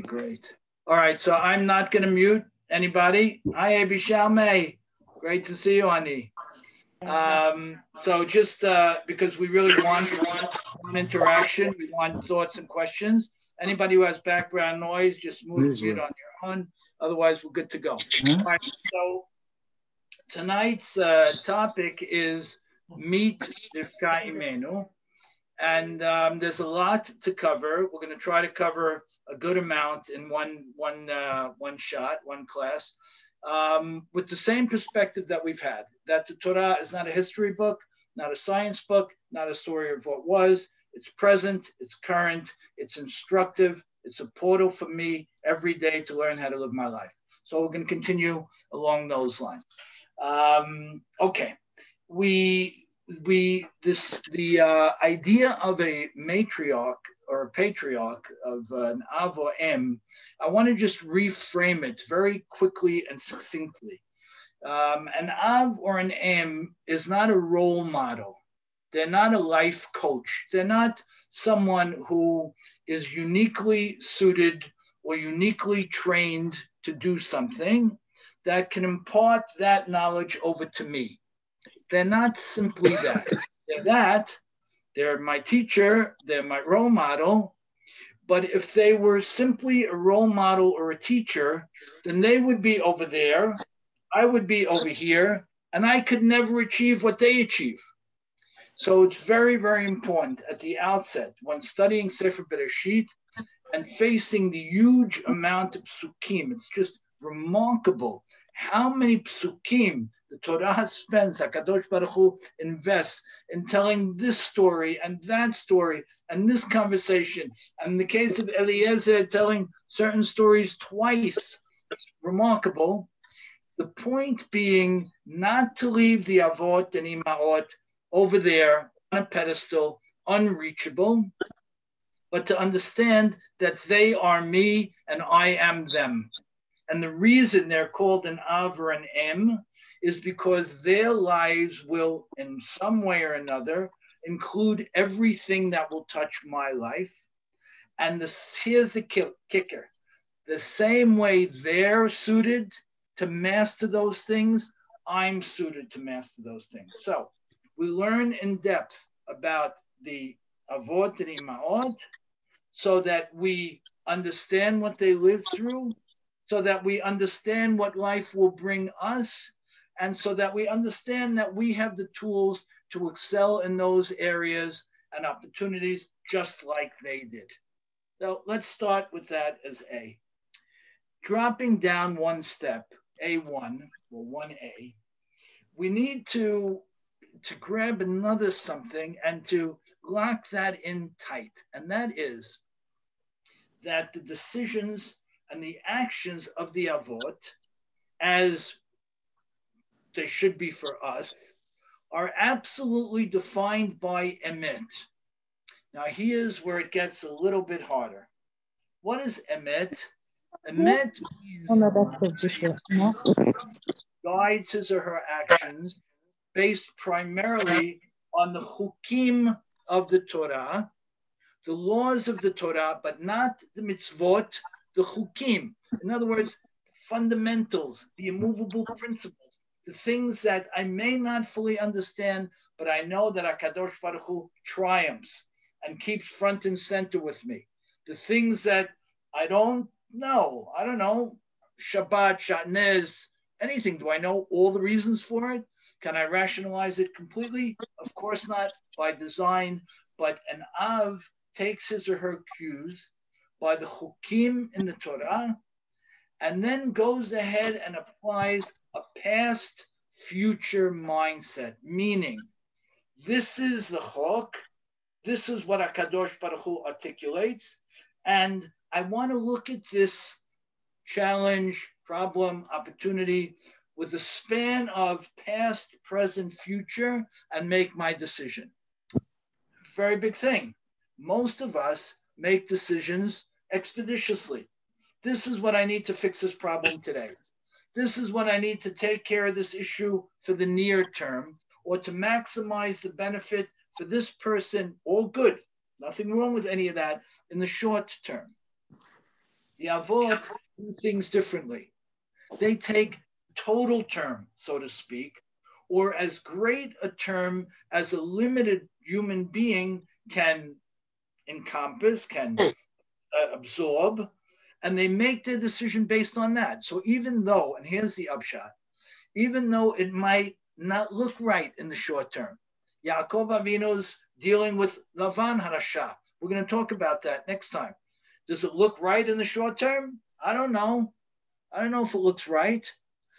Great. All right, so I'm not going to mute anybody. Hi, Abishal May. Great to see you, Ani. So just because we really want interaction, we want thoughts and questions. Anybody who has background noise, just mute on your own. Otherwise, we're good to go. All right, so tonight's topic is Meet Rivka Imenu. And there's a lot to cover. We're going to try to cover a good amount in one shot, one class, with the same perspective that we've had, that the Torah is not a history book, not a science book, not a story of what was. It's present, it's current, it's instructive, it's a portal for me every day to learn how to live my life. So we're going to continue along those lines. Okay, the idea of a matriarch or a patriarch of an av or em, I want to just reframe it very quickly and succinctly. An av or an em is not a role model. They're not a life coach. They're not someone who is uniquely suited or uniquely trained to do something that can impart that knowledge over to me. They're not simply that. They're my teacher, they're my role model. But if they were simply a role model or a teacher, then they would be over there, I would be over here, and I could never achieve what they achieve. So it's very, very important at the outset when studying Sefer Bereshit and facing the huge amount of psukim. It's just remarkable how many psukim the Torah spends, HaKadosh Baruch Hu invests in telling this story and that story and this conversation. And in the case of Eliezer, telling certain stories twice. It's remarkable. The point being not to leave the Avot and Imaot over there on a pedestal, unreachable, but to understand that they are me and I am them. And the reason they're called an Av or an Em is because their lives will, in some way or another, include everything that will touch my life. And here's the kicker. The same way they're suited to master those things, I'm suited to master those things. So we learn in depth about the Avot and Imaot so that we understand what they lived through, so that we understand what life will bring us, and so that we understand that we have the tools to excel in those areas and opportunities just like they did. So let's start with that as A. Dropping down one step, A1 or 1A, we need to grab another something and to lock that in tight. And that is that the decisions and the actions of the Avot, as they should be for us, are absolutely defined by Emet. Now here's where it gets a little bit harder. What is Emet? Emet guides his or her actions based primarily on the chukim of the Torah, the laws of the Torah, but not the mitzvot, the chukim. In other words, fundamentals, the immovable principles, the things that I may not fully understand, but I know that HaKadosh Baruch Hu triumphs and keeps front and center with me. The things that I don't know, Shabbat, Shatnez, anything. Do I know all the reasons for it? Can I rationalize it completely? Of course not, by design, but an Av takes his or her cues by the chukim in the Torah, and then goes ahead and applies a past future mindset, meaning this is the chok, this is what HaKadosh Baruch Hu articulates, and I want to look at this challenge, problem, opportunity with a span of past, present, future, and make my decision. Very big thing. Most of us make decisions expeditiously. This is what I need to fix this problem today. This is what I need to take care of this issue for the near term, or to maximize the benefit for this person. All good. Nothing wrong with any of that in the short term. The Avot do things differently. They take total term, so to speak, or as great a term as a limited human being can encompass, can absorb, and they make their decision based on that. So even though, and here's the upshot, even though it might not look right in the short term, Yaakov Avinu's dealing with Lavan Harasha. We're going to talk about that next time. Does it look right in the short term? I don't know. I don't know if it looks right.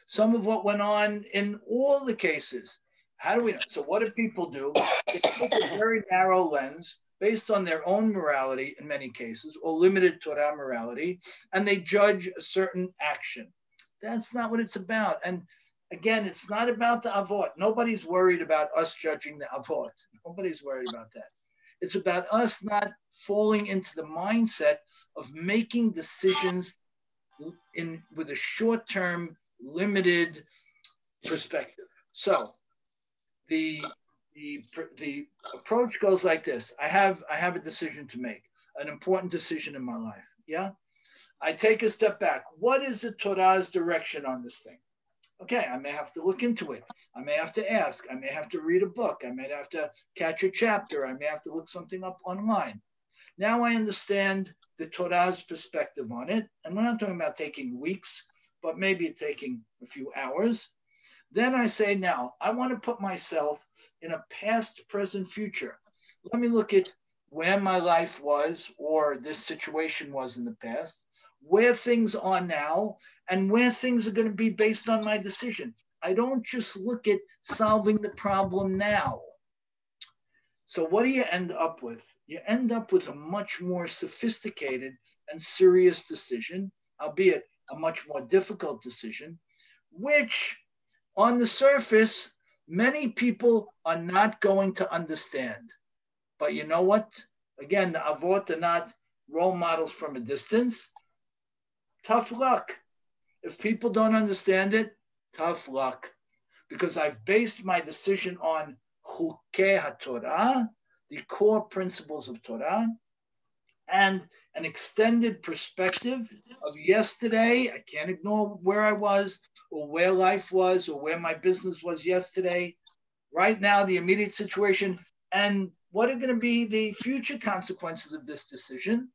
Some of what went on in all the cases. How do we know? So what do people do? They take a very narrow lens based on their own morality in many cases, or limited Torah morality, and they judge a certain action. That's not what it's about. And again, it's not about the avot. Nobody's worried about us judging the avot. Nobody's worried about that. It's about us not falling into the mindset of making decisions with a short-term, limited perspective. So the approach goes like this. I have a decision to make, an important decision in my life. Yeah. I take a step back. What is the Torah's direction on this thing? Okay, I may have to look into it. I may have to ask. I may have to read a book. I may have to catch a chapter. I may have to look something up online. Now I understand the Torah's perspective on it. And we're not talking about taking weeks, but maybe taking a few hours. Then I say, now I want to put myself in a past, present, future. Let me look at where my life was or this situation was in the past, where things are now, and where things are going to be based on my decision. I don't just look at solving the problem now. So what do you end up with? You end up with a much more sophisticated and serious decision, albeit a much more difficult decision, which on the surface, many people are not going to understand. But you know what? Again, the Avot are not role models from a distance. Tough luck. If people don't understand it, tough luck. Because I've based my decision on Chukei HaTorah, the core principles of Torah, and an extended perspective of yesterday. I can't ignore where I was or where life was or where my business was yesterday. Right now, the immediate situation, and what are going to be the future consequences of this decision.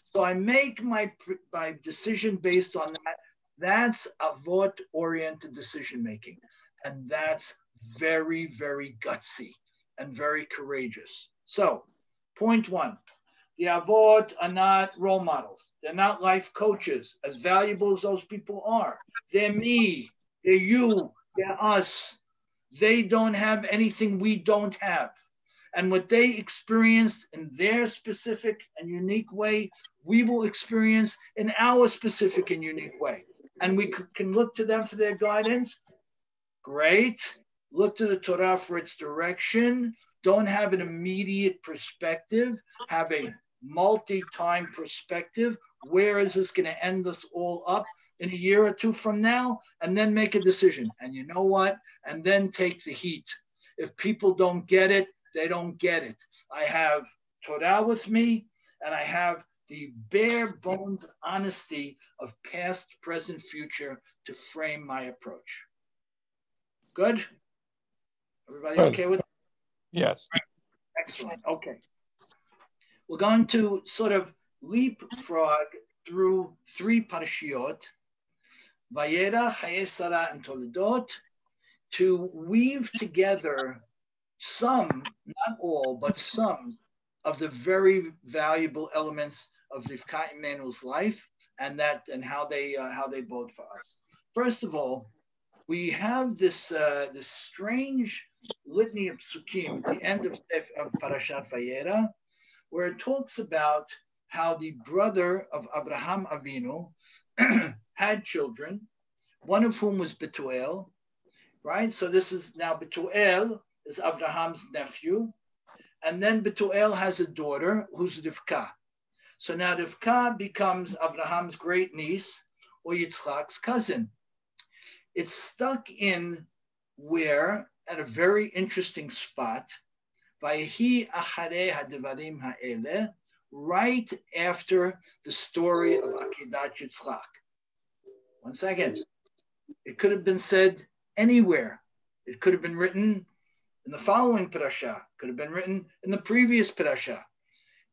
So I make my decision based on that. That's Avot-oriented decision making. And that's very, very gutsy and very courageous. So, point one, the Avot are not role models. They're not life coaches, as valuable as those people are. They're me, they're you, they're us. They don't have anything we don't have. And what they experienced in their specific and unique way, we will experience in our specific and unique way. And we can look to them for their guidance. Great. Look to the Torah for its direction. Don't have an immediate perspective. Have a multi-time perspective. Where is this going to end us all up in a year or two from now? And then make a decision. And you know what? And then take the heat. If people don't get it, they don't get it. I have Torah with me, and I have the bare bones honesty of past, present, future to frame my approach. Good? Everybody okay with it? Yes. Excellent. Okay. We're going to sort of leapfrog through 3 parashiot, Vayera, Chaye Sarah, and Toledot, to weave together some, not all, but some of the very valuable elements of Rivka Imenu's life and how they bode for us. First of all, we have this strange litany of psukim at the end of Parashat Vayera, where it talks about how the brother of Abraham Avinu had children, one of whom was Betuel, right? So this is now Betuel is Abraham's nephew, and then Betuel has a daughter who's Rivka. So now Rivka becomes Abraham's great niece or Yitzchak's cousin. It's stuck in where, at a very interesting spot, Vayehi acharei hadevarim ha'eleh, right after the story of Akedat Yitzchak. Once again, it could have been said anywhere. It could have been written in the following parasha, could have been written in the previous parasha,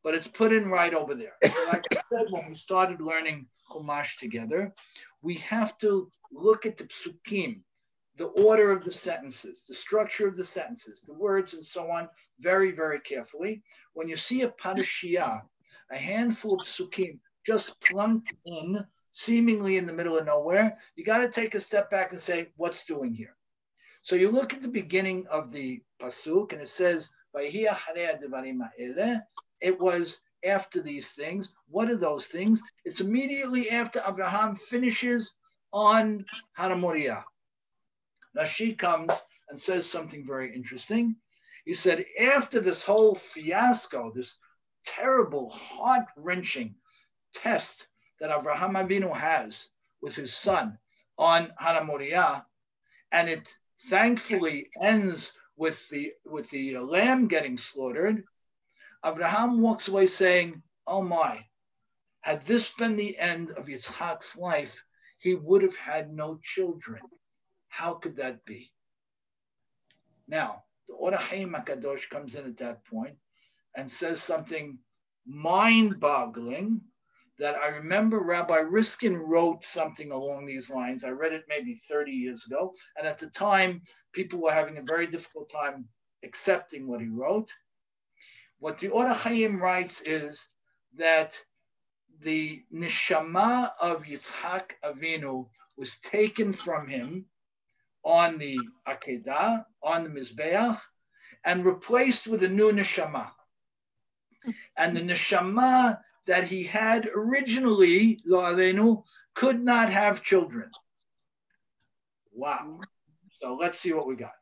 but it's put in right over there. So like I said, when we started learning Humash together, we have to look at the psukim, the order of the sentences, the structure of the sentences, the words and so on, very, very carefully. When you see a parashiyah, a handful of psukim just plunked in, seemingly in the middle of nowhere, you got to take a step back and say, what's doing here? So you look at the beginning of the pasuk, and it says, it was after these things. What are those things? It's immediately after Abraham finishes on Har Moriah. Rashi comes and says something very interesting. He said, after this whole fiasco, this terrible, heart-wrenching test that Abraham Avinu has with his son on Har Moriah, and it thankfully ends with the lamb getting slaughtered, Abraham walks away saying, oh my, had this been the end of Yitzchak's life, he would have had no children. How could that be? Now, the Or HaChaim HaKadosh comes in at that point and says something mind-boggling that I remember Rabbi Riskin wrote something along these lines. I read it maybe 30 years ago. And at the time, people were having a very difficult time accepting what he wrote. What the Or HaChaim writes is that the neshama of Yitzchak Avinu was taken from him on the Akedah, on the Mizbeach, and replaced with a new neshama. And the neshama that he had originally, Lo Aleinu, could not have children. Wow. So let's see what we got.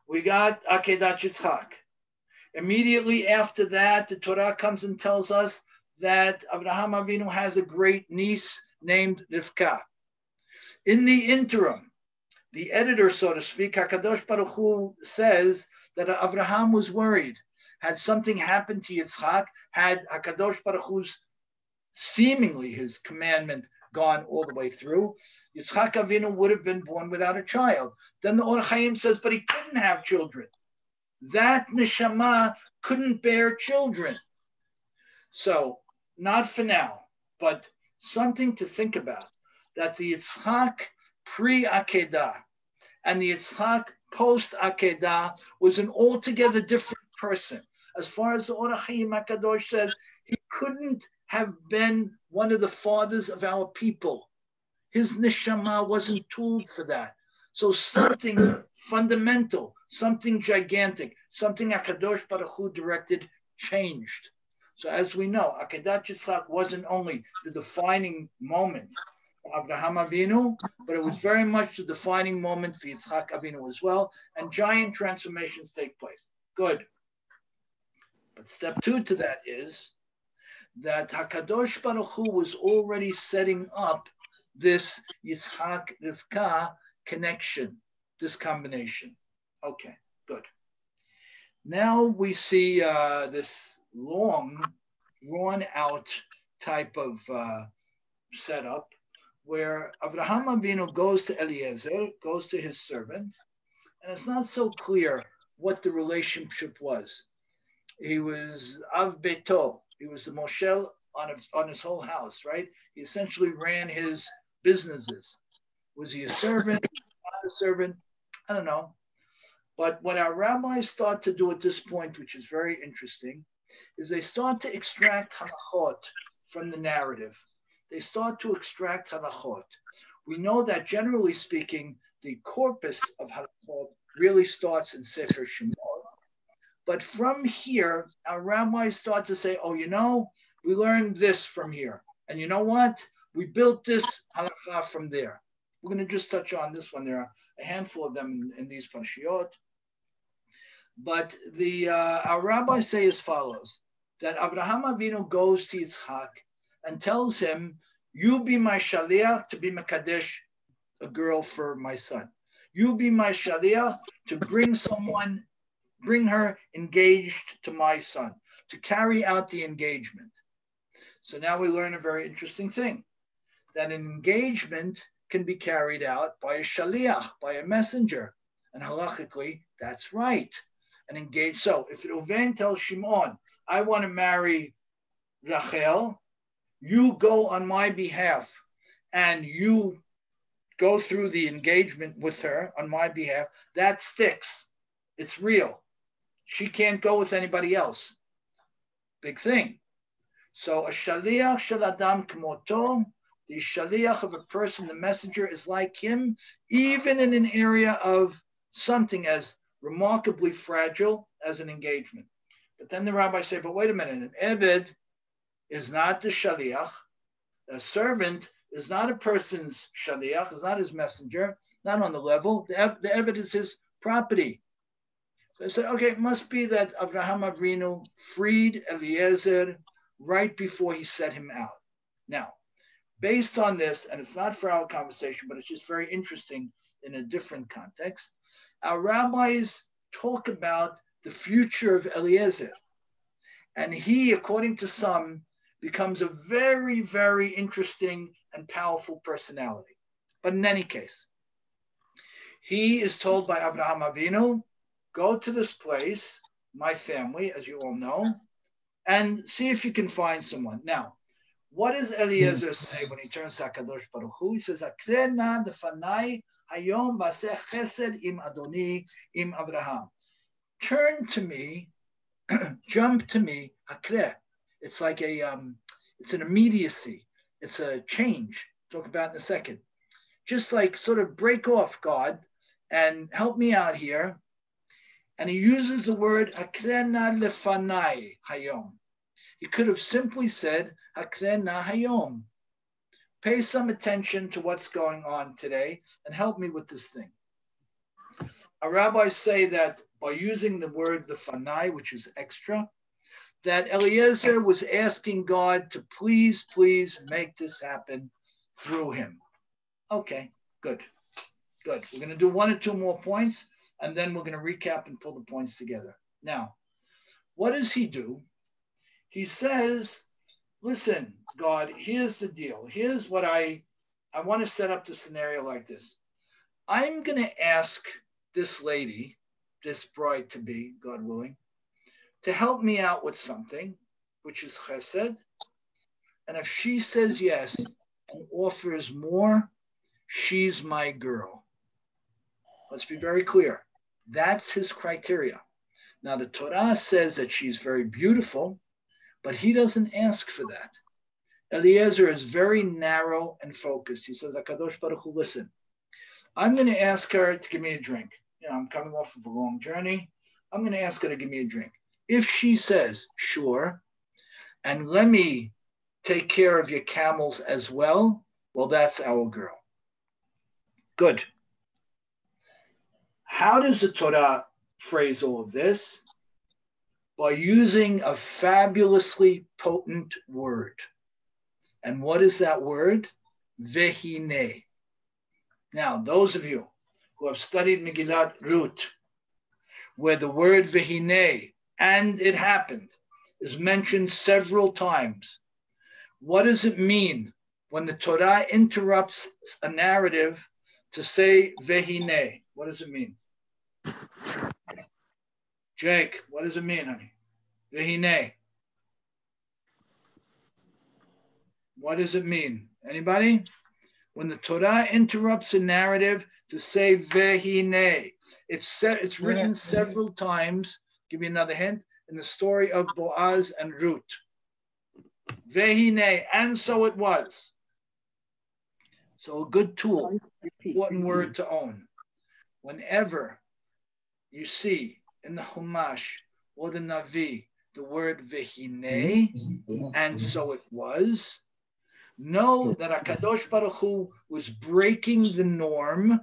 We got Akedat Yitzchak. Immediately after that, the Torah comes and tells us that Abraham Avinu has a great niece named Rivka. In the interim, the editor, so to speak, HaKadosh Baruch Hu says that Abraham was worried. Had something happened to Yitzchak, had HaKadosh Baruch Hu's seemingly his commandment gone all the way through, Yitzchak Avinu would have been born without a child. Then the Or HaChaim says, but he couldn't have children. That neshama couldn't bear children. So, not for now, but something to think about, that the Yitzchak pre-Akedah and the Yitzchak post-Akedah was an altogether different person. As far as the Or HaChaim HaKadosh says, he couldn't have been one of the fathers of our people. His neshama wasn't tooled for that. So something fundamental, something gigantic, something HaKadosh Baruch Hu directed changed. So as we know, Akedat Yitzchak wasn't only the defining moment for Abraham Avinu, but it was very much the defining moment for Yitzchak Avinu as well, and giant transformations take place. Good. But step two to that is that HaKadosh Baruch Hu was already setting up this Yitzchak Rivka connection, this combination. Okay, good. Now we see this long, drawn out type of setup where Abraham Avinu goes to Eliezer, goes to his servant, and it's not so clear what the relationship was. He was Av Beto, he was the Moshel on his whole house, right? He essentially ran his businesses. Was he a servant? Not a servant? I don't know. But what our rabbis start to do at this point, which is very interesting, is they start to extract halachot from the narrative. They start to extract halachot. We know that generally speaking, the corpus of halachot really starts in Sefer Shemot. But from here, our rabbis start to say, oh, you know, we learned this from here. And you know what? We built this halakha from there. We're going to just touch on this one. There are a handful of them in these parashiyot. But our rabbis say as follows, that Abraham Avinu goes to Yitzchak and tells him, you be my shaliach to be mekadesh, a girl for my son. You be my shaliach to bring her engaged to my son. to carry out the engagement. So now we learn a very interesting thing, that an engagement can be carried out by a shaliach, by a messenger. And halachically, that's right. And engage. So if Reuven tells Shimon, I want to marry Rachel, you go on my behalf and you go through the engagement with her on my behalf, that sticks. It's real. She can't go with anybody else. Big thing. So a shaliach shel adam kmoto, the shaliach of a person, the messenger is like him, even in an area of something as remarkably fragile as an engagement. But then the rabbis say, but wait a minute, an eved is not the shaliach. A servant is not a person's shaliach, is not his messenger, not on the level. The eved is his property. So I said, okay, it must be that Abraham Avinu freed Eliezer right before he set him out. Now, based on this, and it's not for our conversation, but it's just very interesting in a different context, our rabbis talk about the future of Eliezer. And he, according to some, becomes a very, very interesting and powerful personality. But in any case, he is told by Abraham Avinu, go to this place, my family, as you all know, and see if you can find someone. Now, what does Eliezer say when he turns to HaKadosh Baruch Hu? He says, Akrena defanai hayom baseh chesed im Adoni im Abraham. Turn to me, jump to me, hakre. It's like it's an immediacy. It's a change. Talk about in a second. Just like sort of break off, God, and help me out here. And he uses the word hakrena lefanai hayom. He could have simply said hakrena hayom. Pay some attention to what's going on today and help me with this thing. Our rabbis say that by using the word lefanai, which is extra, that Eliezer was asking God to please, please make this happen through him. Okay, good. We're going to do one or two more points, and then we're going to recap and pull the points together. Now, what does he do? He says, listen, God, here's the deal. Here's what I want to set up the scenario like this. I'm going to ask this lady, this bride-to-be, God willing, to help me out with something, which is chesed. And if she says yes and offers more, she's my girl. Let's be very clear. That's his criteria. Now, the Torah says that she's very beautiful, but he doesn't ask for that. Eliezer is very narrow and focused. He says, HaKadosh Baruch Hu, listen, I'm going to ask her to give me a drink. You know, I'm coming off of a long journey. I'm going to ask her to give me a drink. If she says, sure, and let me take care of your camels as well, well, that's our girl. Good. How does the Torah phrase all of this? By using a fabulously potent word. And what is that word? Vehine. Now, those of you who have studied Megillat Ruth, where the word vehine, and it happened, is mentioned several times. What does it mean when the Torah interrupts a narrative to say vehine? What does it mean? Jake, what does it mean, honey? Vehine. What does it mean? Anybody? When the Torah interrupts a narrative to say vehine, it's written several times. Give me another hint. In the story of Boaz and Ruth. Vehine, and so it was. So a good tool, important word to own. Whenever you see in the Humash or the Navi the word vehine, and so it was, know that HaKadosh Baruch Hu was breaking the norm,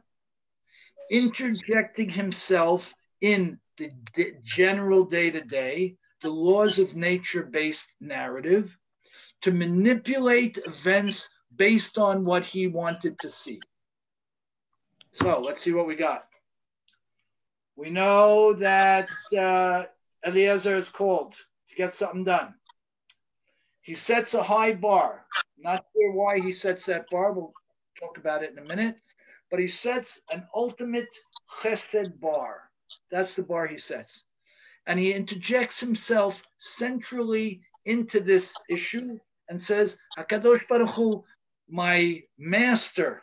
interjecting himself in the general day-to-day, the laws of nature-based narrative, to manipulate events based on what he wanted to see. So let's see what we got. We know that Eliezer is called to get something done. He sets a high bar. Not sure why he sets that bar. We'll talk about it in a minute. But he sets an ultimate chesed bar. That's the bar he sets. And he interjects himself centrally into this issue and says, HaKadosh Baruch Hu, my master,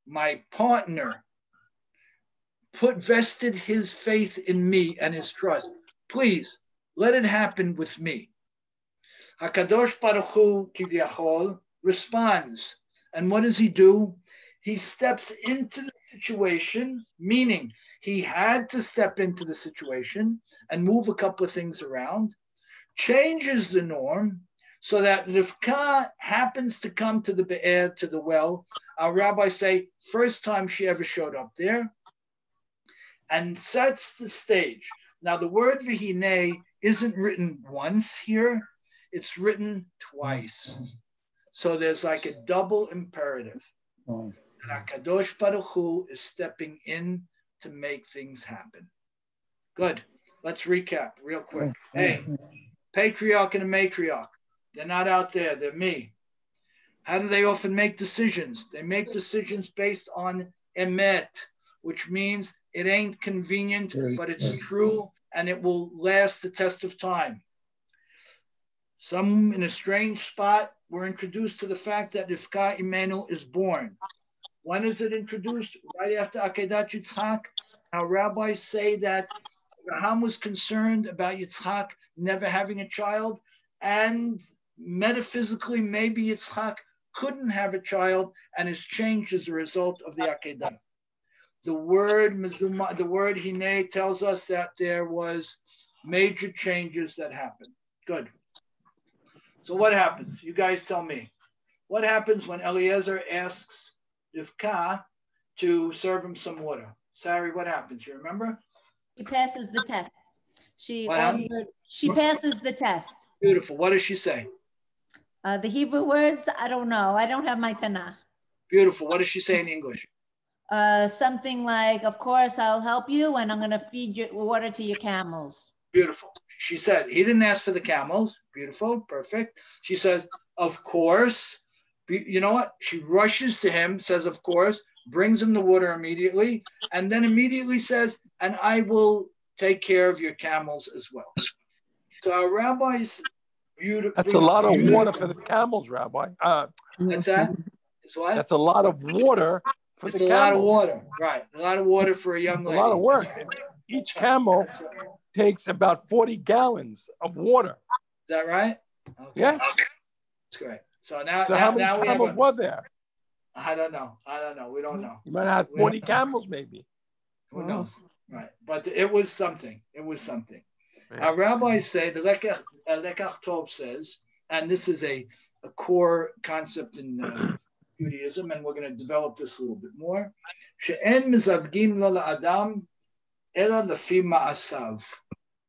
my partner, vested his faith in me and his trust. Please, let it happen with me. HaKadosh Baruch Hu Kivyachol responds. And what does he do? He steps into the situation, meaning he had to step into the situation and move a couple of things around, changes the norm so that Rivka happens to come to the Be'er, to the well. Our rabbis say, first time she ever showed up there, and sets the stage. Now, the word Vihine isn't written once here, it's written twice. So there's like a double imperative. And HaKadosh Baruch Hu is stepping in to make things happen. Good. Let's recap real quick. Hey, patriarch and a matriarch. They're not out there. They're me. How do they often make decisions? They make decisions based on emet, which means it ain't convenient, but it's true, and it will last the test of time. Some in a strange spot were introduced to the fact that Rivka Imenu is born. When is it introduced? Right after Akedat Yitzchak. Our rabbis say that Abraham was concerned about Yitzchak never having a child, and metaphysically, maybe Yitzchak couldn't have a child and is changed as a result of the Akedah. The word mezuma, the word hine tells us that there was major changes that happened. Good. So what happens? You guys tell me. What happens when Eliezer asks Rivka to serve him some water? Sari, what happens? You remember? She passes the test. She passes the test. Beautiful. What does she say? The Hebrew words, I don't know. I don't have my Tanakh. Beautiful. What does she say in English? Something like, of course, I'll help you, and I'm going to feed your water to your camels. Beautiful. She said, he didn't ask for the camels. Beautiful. Perfect. She says, of course. You know what? She rushes to him, says, of course, brings him the water immediately, and then immediately says, and I will take care of your camels as well. So our rabbis That's a lot of water for the camels, Rabbi. What's that? It's what? That's a lot of water for the camels. It's a lot of water, right? A lot of water for a young lady. A lot of work. Each camel takes about 40 gallons of water. Is that right? Okay. Yes. That's great. So now, how many camels were there? I don't know. We don't know. You might have 40 camels, maybe. Who knows? Right. But it was something. It was something. Yeah. Our rabbis say, the Lekach Tov says, and this is a core concept in Judaism, and we're going to develop this a little bit more. She'en mizavgim lo la'adam ela lefi ma'asav.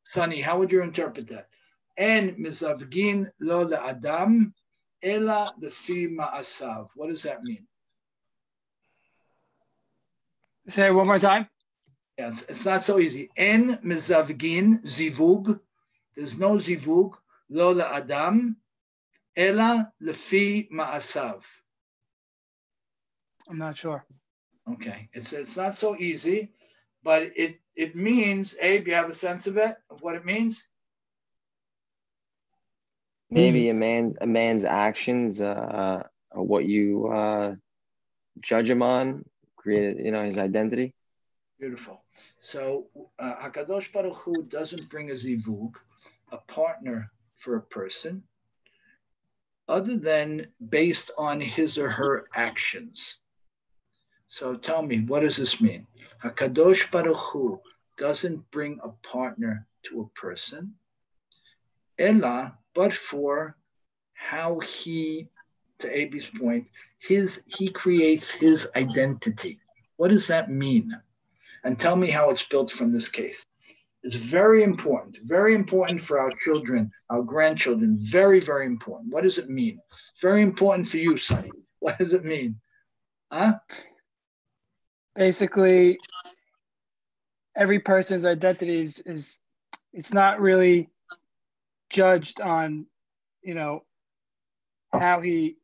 Sonny, how would you interpret that? En mizavgin lo la'adam ela lefi ma'asav. What does that mean? Say it one more time. Yes, it's not so easy. En mizavgin zivug. There's no zivug. Lo la'adam ela lefi ma'asav. I'm not sure. Okay, it's not so easy, but it means, Abe, you have a sense of it, of what it means? Maybe a man's actions, what you judge him on, create, his identity. Beautiful. So Hakadosh Baruch Hu doesn't bring a zivug, a partner for a person, other than based on his or her actions. So tell me, what does this mean? HaKadosh Baruch Hu doesn't bring a partner to a person, ella, but for how he, to Abi's point, he creates his identity. What does that mean? And tell me how it's built from this case. It's very important for our children, our grandchildren, very, very important. What does it mean? Very important for you, Sonny. What does it mean? Huh? Basically, every person's identity is it's not really judged on, how he,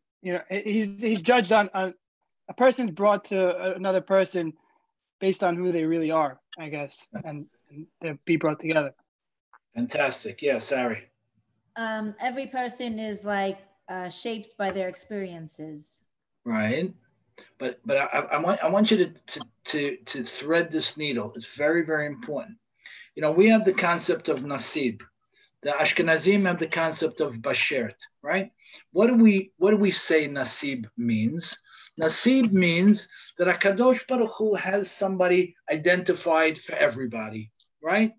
he's judged on a person's brought to another person based on who they really are, I guess, and they'll be brought together. Fantastic. Yeah, Sari. Every person is like shaped by their experiences. Right. But I want you to thread this needle. It's very, very important. We have the concept of nasib. The Ashkenazim have the concept of bashert, right? What do we say nasib means? Nasib means that HaKadosh Baruch Hu has somebody identified for everybody, right?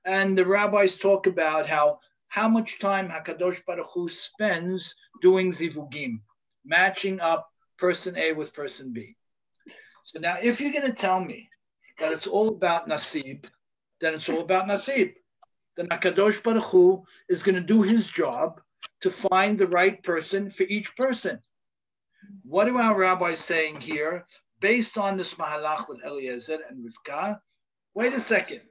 And the rabbis talk about how much time HaKadosh Baruch Hu spends doing zivugim, matching up person A with person B. So now if you're going to tell me that it's all about nasib, then it's all about nasib. Then HaKadosh Baruch Hu is going to do his job to find the right person for each person. What are our rabbis saying here based on this mahalach with Eliezer and Rivka? Wait a second.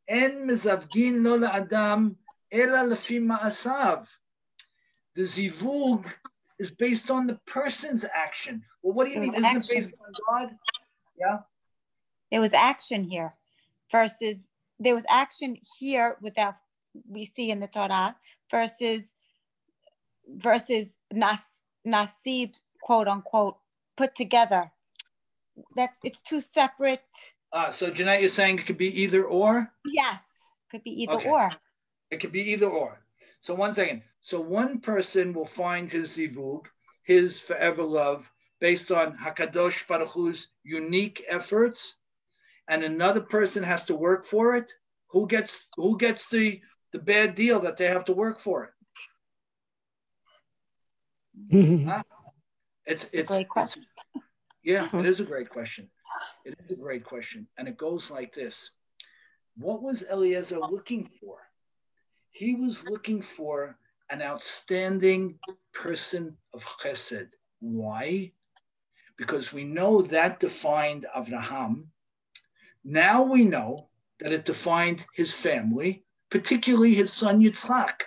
En mezavgin lo la'adam ela lefi ma'asav. The zivug is based on the person's action. Well, what do you mean? Isn't it based on God? Yeah. There was action here versus there was action here without we see in the Torah versus nasib, quote unquote, put together. It's two separate. So Jeanette, you're saying it could be either or? Yes, could be either or. It could be either or. So one second. So one person will find his zivug, his forever love, based on HaKadosh Baruch Hu's unique efforts, and another person has to work for it. Who gets the bad deal that they have to work for it? Huh? It's a great question. It is a great question. It is a great question. And it goes like this. What was Eliezer looking for? He was looking for an outstanding person of chesed. Why? Because we know that defined Avraham. Now we know that it defined his family, particularly his son Yitzchak.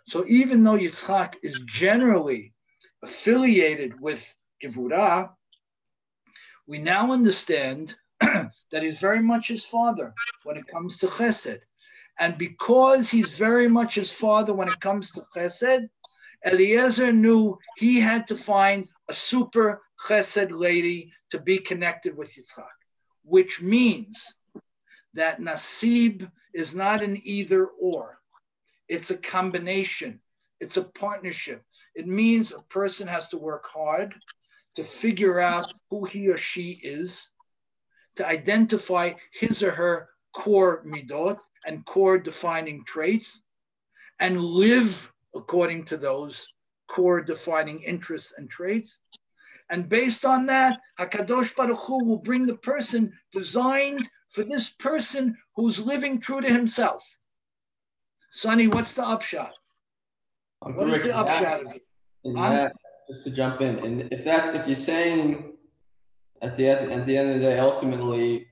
So even though Yitzchak is generally affiliated with Gevurah, we now understand that he's very much his father when it comes to chesed. And because he's very much his father when it comes to chesed, Eliezer knew he had to find a super chesed lady to be connected with Yitzchak, which means that nasib is not an either or. It's a combination. It's a partnership. It means a person has to work hard to figure out who he or she is, to identify his or her core midot and core defining traits, and live according to those core defining interests and traits. And based on that, HaKadosh Baruch Hu will bring the person designed for this person who's living true to himself. Sonny, what's the upshot? What is the upshot of it? Just to jump in, and if you're saying at the end of the day, ultimately,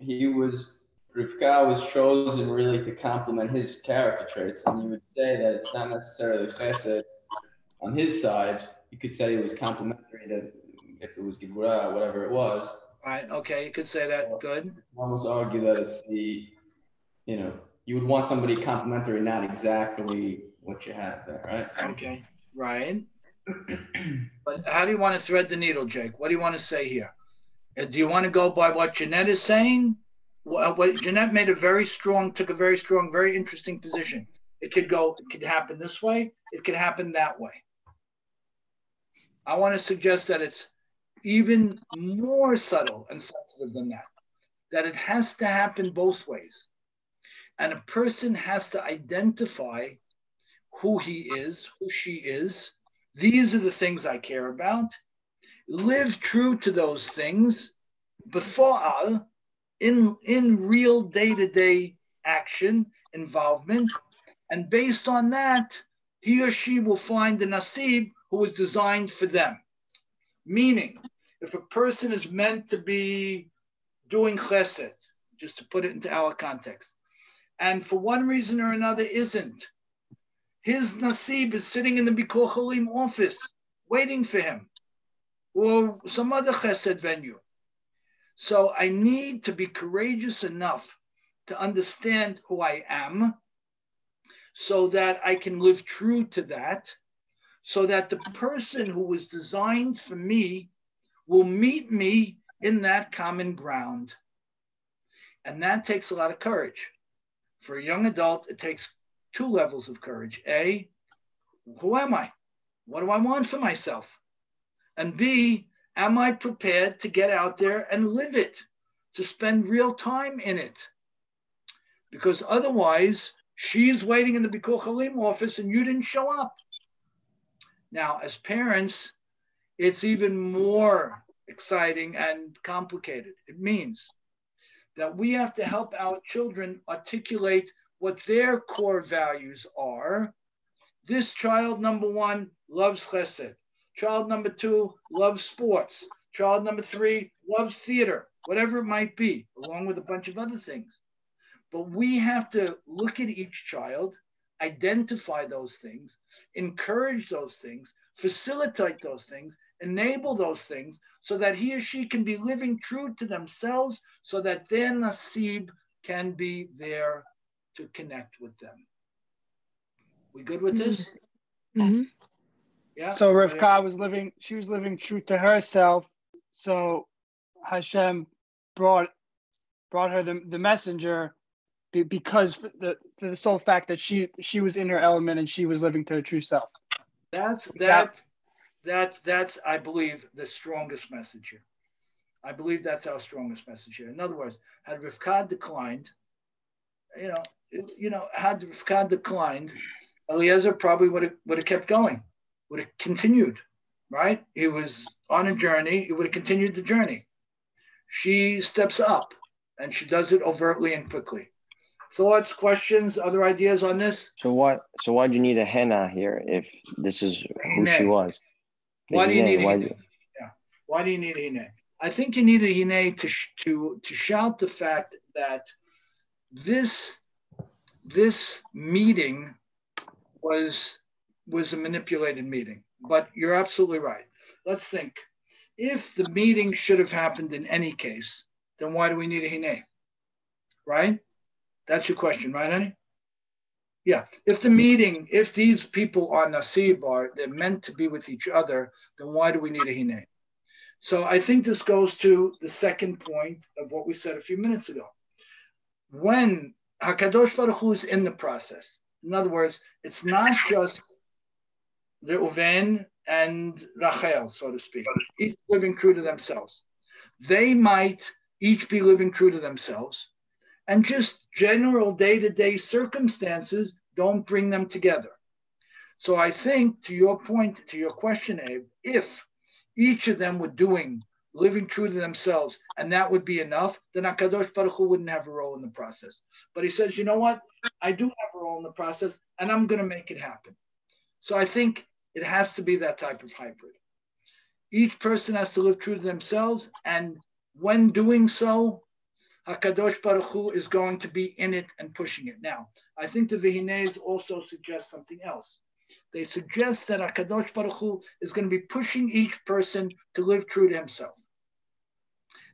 Rivka was chosen really to complement his character traits, and you would say that it's not necessarily chesed on his side. You could say it was complementary to if it was Gevurah, whatever it was. Right. Okay. You could say that. Good. You almost argue that it's you would want somebody complementary, not exactly what you have there, right? Okay. Right. But how do you want to thread the needle, Jake? What do you want to say here? Do you want to go by what Jeanette is saying? What Jeanette took a very strong, very interesting position. It could happen this way. It could happen that way. I want to suggest that it's even more subtle and sensitive than that, that it has to happen both ways. And a person has to identify who he is, who she is. These are the things I care about. Live true to those things before in real day-to-day action, involvement. And based on that, he or she will find the nasib who is designed for them. Meaning, if a person is meant to be doing chesed, just to put it into our context, and for one reason or another isn't, his nasib is sitting in the Bikur Chalim office waiting for him, or some other chesed venue. So I need to be courageous enough to understand who I am so that I can live true to that, so that the person who was designed for me will meet me in that common ground. And that takes a lot of courage. For a young adult, it takes two levels of courage. A, who am I? What do I want for myself? And B, am I prepared to get out there and live it, to spend real time in it? Because otherwise, she's waiting in the Bikur Chalim office and you didn't show up. Now, as parents, it's even more exciting and complicated. It means that we have to help our children articulate what their core values are. This child, number one, loves chesed. Child number two loves sports. Child number three loves theater, whatever it might be, along with a bunch of other things. But we have to look at each child, identify those things, encourage those things, facilitate those things, enable those things so that he or she can be living true to themselves so that their nasib can be there to connect with them. We good with this? Mm-hmm. Yeah. So Rivka was living true to herself. So Hashem brought her the messenger because for the sole fact that she was in her element and she was living to her true self. That's I believe the strongest message here. I believe that's our strongest message here. In other words, had Rivka declined, had Rivka declined, Eliezer probably would have kept going, would have continued, right? He was on a journey. He would have continued the journey. She steps up, and she does it overtly and quickly. Thoughts, questions, other ideas on this? So why'd you need a henna here if this is who she was? Why do you need a hine? Yeah. Why do you need a hine? I think you need a hine to shout the fact that this meeting was a manipulated meeting. But you're absolutely right. Let's think. If the meeting should have happened in any case, then why do we need a hine? Right? That's your question, right, honey? Yeah. If these people are nasib, they're meant to be with each other, then why do we need a hine? So I think this goes to the second point of what we said a few minutes ago. When HaKadosh Baruch Hu is in the process, in other words, it's not just Reuven and Rachel, so to speak, each living true to themselves. They might each be living true to themselves, and just general day-to-day circumstances don't bring them together. So I think, to your point, to your question, Abe, if each of them were living true to themselves, and that would be enough, then HaKadosh Baruch Hu wouldn't have a role in the process. But he says, you know what? I do have a role in the process, and I'm going to make it happen. So I think it has to be that type of hybrid. Each person has to live true to themselves, and when doing so, HaKadosh Baruch Hu is going to be in it and pushing it. Now, I think the Vihines also suggest something else. They suggest that HaKadosh Baruch Hu is going to be pushing each person to live true to himself.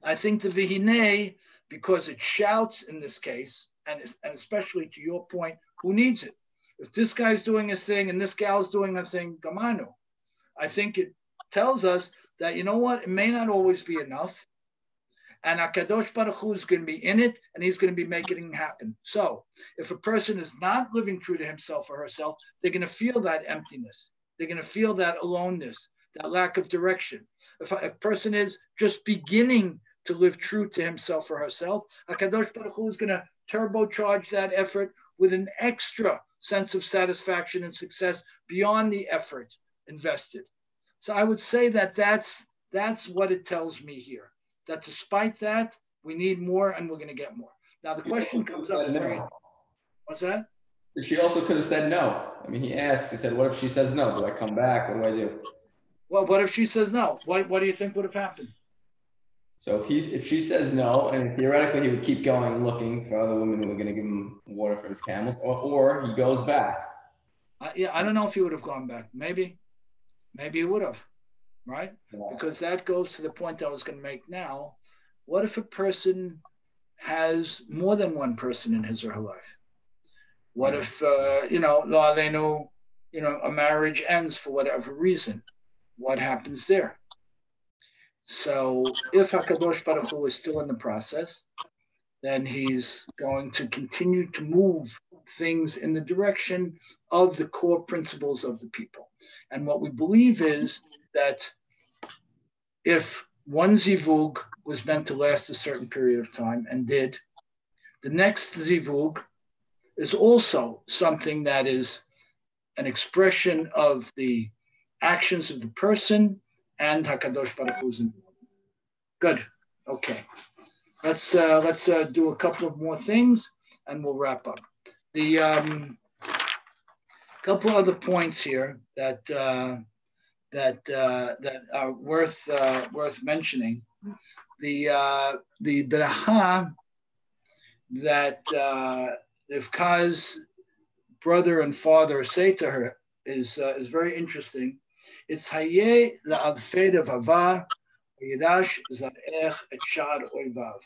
I think the Vihine, because it shouts in this case, and especially to your point, who needs it? If this guy's doing his thing and this gal's doing her thing, gamanu. I think it tells us that, you know what, it may not always be enough. And HaKadosh Baruch Hu is going to be in it, and he's going to be making it happen. So if a person is not living true to himself or herself, they're going to feel that emptiness. They're going to feel that aloneness, that lack of direction. If a person is just beginning to live true to himself or herself, HaKadosh Baruch Hu is going to turbocharge that effort with an extra sense of satisfaction and success beyond the effort invested. So I would say that that's what it tells me here. That despite that, we need more and we're going to get more. Now the question comes up. What's that? She also could have said no. I mean, he said, what if she says no? Do I come back? What do I do? Well, what if she says no? What do you think would have happened? So if she says no, and theoretically he would keep going and looking for other women who are going to give him water for his camels, or he goes back. Yeah, I don't know if he would have gone back. Maybe he would have, right? Because that goes to the point I was going to make now. What if a person has more than one person in his or her life? What if, a marriage ends for whatever reason? What happens there? So if HaKadosh Baruch Hu is still in the process, then he's going to continue to move things in the direction of the core principles of the people. And what we believe is that if one zivug was meant to last a certain period of time and did, the next zivug is also something that is an expression of the actions of the person and HaKadosh Baruch Hu's. Good. Okay. Let's do a couple of more things and we'll wrap up. The couple other points here that are worth mentioning. The beracha that Rivka's brother and father say to her is very interesting. It's Hayeh la'adfed v'ava v'yidash zarech et shar oivav.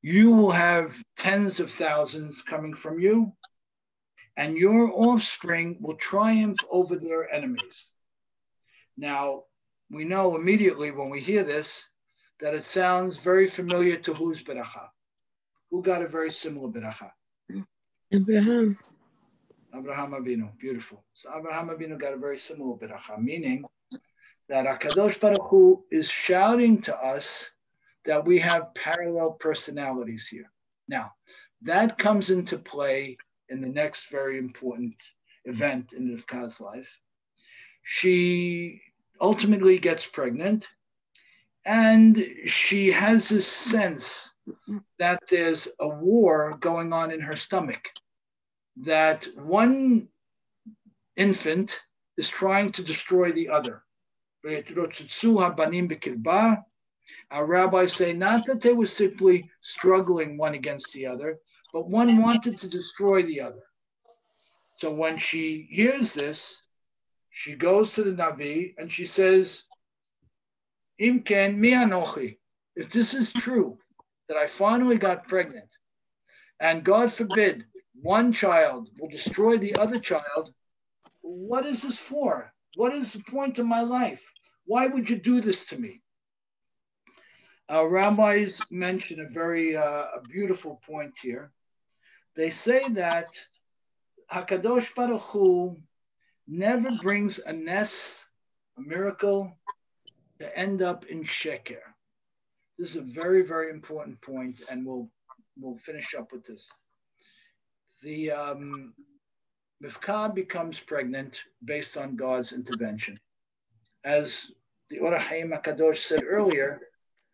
You will have tens of thousands coming from you, and your offspring will triumph over their enemies. Now, we know immediately when we hear this that it sounds very familiar to whose beracha? Who got a very similar beracha? Abraham. Abraham Avinu. Beautiful. So Abraham Avinu got a very similar beracha, meaning that HaKadosh Baruch Hu is shouting to us that we have parallel personalities here. Now, that comes into play in the next very important event in Rivka's life. She ultimately gets pregnant, and she has this sense that there's a war going on in her stomach, that one infant is trying to destroy the other. Our rabbis say not that they were simply struggling one against the other, but one wanted to destroy the other. So when she hears this, she goes to the Navi and she says, Imken mi anochi. If this is true, that I finally got pregnant, and God forbid, one child will destroy the other child, what is this for? What is the point of my life? Why would you do this to me? Our rabbis mention a very beautiful point here. They say that HaKadosh Baruch Hu never brings a nes, a miracle, to end up in sheker. This is a very, very important point, and we'll finish up with this. The Rivka becomes pregnant based on God's intervention. As the Or HaChaim HaKadosh said earlier,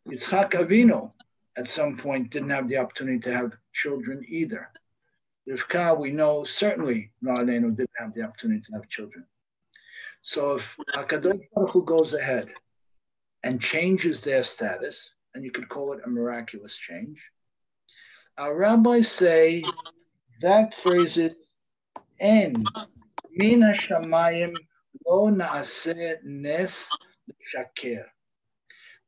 Yitzchak Avinu at some point didn't have the opportunity to have children either. Rivka, we know, certainly Na'alenu didn't have the opportunity to have children. So if HaKadosh Baruch Hu goes ahead and changes their status, and you could call it a miraculous change, our rabbis say that phrase is En min hashamayim lo naaseh nes shaker.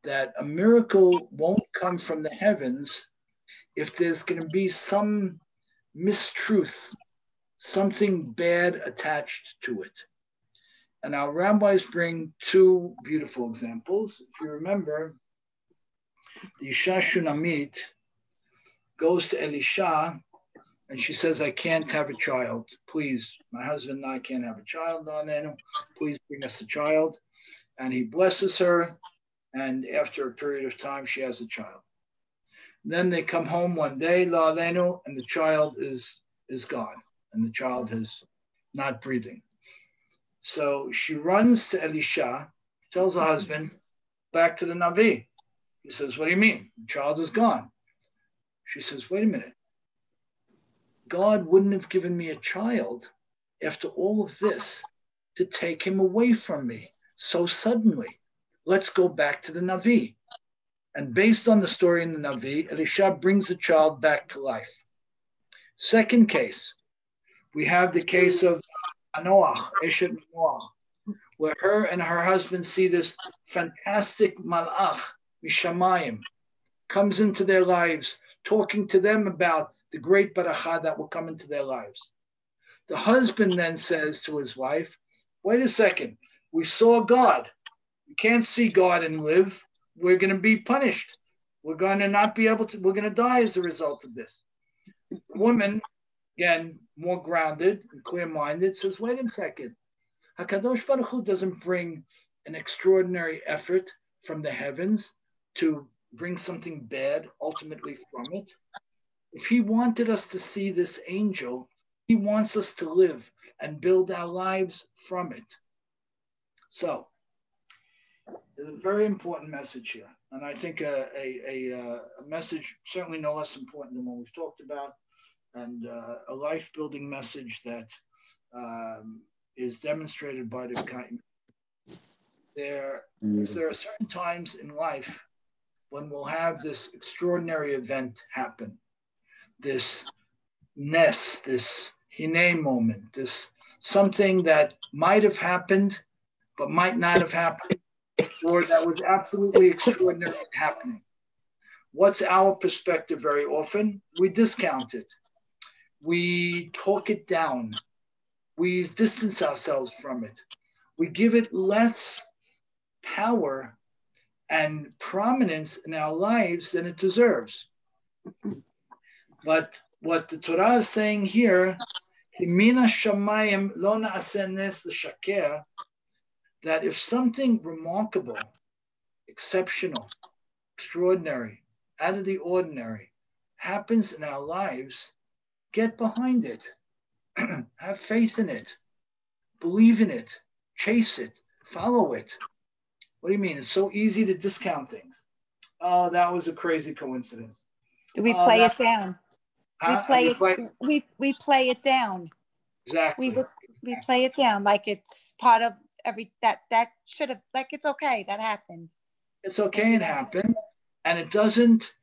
That a miracle won't come from the heavens if there's going to be some mistruth, something bad attached to it. And our rabbis bring two beautiful examples. If you remember, the Isha Shunamit goes to Elisha and she says, I can't have a child. Please, my husband and I can't have a child. Please bring us a child. And he blesses her. And after a period of time, she has a child. Then they come home one day, and the child is gone. And the child is not breathing. So she runs to Elisha, tells her husband, back to the Navi. He says, what do you mean? The child is gone. She says, wait a minute. God wouldn't have given me a child after all of this to take him away from me so suddenly. Let's go back to the Navi. And based on the story in the Navi, Elisha brings the child back to life. Second case, we have the case of Anoach, Eshet Noach, where her and her husband see this fantastic malach, Mishamayim, comes into their lives, talking to them about the great barakah that will come into their lives. The husband then says to his wife, wait a second, we saw God. We can't see God and live. We're going to be punished. We're going to not be able to, we're going to die as a result of this. The woman, again, more grounded and clear-minded, says, wait a second. HaKadosh Baruch Hu doesn't bring an extraordinary effort from the heavens to bring something bad ultimately from it. If he wanted us to see this angel, he wants us to live and build our lives from it. So, there's a very important message here. And I think a message certainly no less important than what we've talked about, and a life-building message that is demonstrated by the Cohen. There are certain times in life when we'll have this extraordinary event happen, this ness, this hine moment, this something that might have happened, but might not have happened, or that was absolutely extraordinary happening. What's our perspective very often? We discount it. We talk it down. We distance ourselves from it. We give it less power and prominence in our lives than it deserves. But what the Torah is saying here, Himina shamayim lo na'aseh nes l'shaker, that if something remarkable, exceptional, extraordinary, out of the ordinary happens in our lives, get behind it. Have faith in it. Believe in it. Chase it. Follow it. What do you mean? It's so easy to discount things. Oh, that was a crazy coincidence. We play it down. Huh? We play it down. Exactly. We play it down like it's part of that should have, like, it's okay, that happened. It's okay, it happened, and it doesn't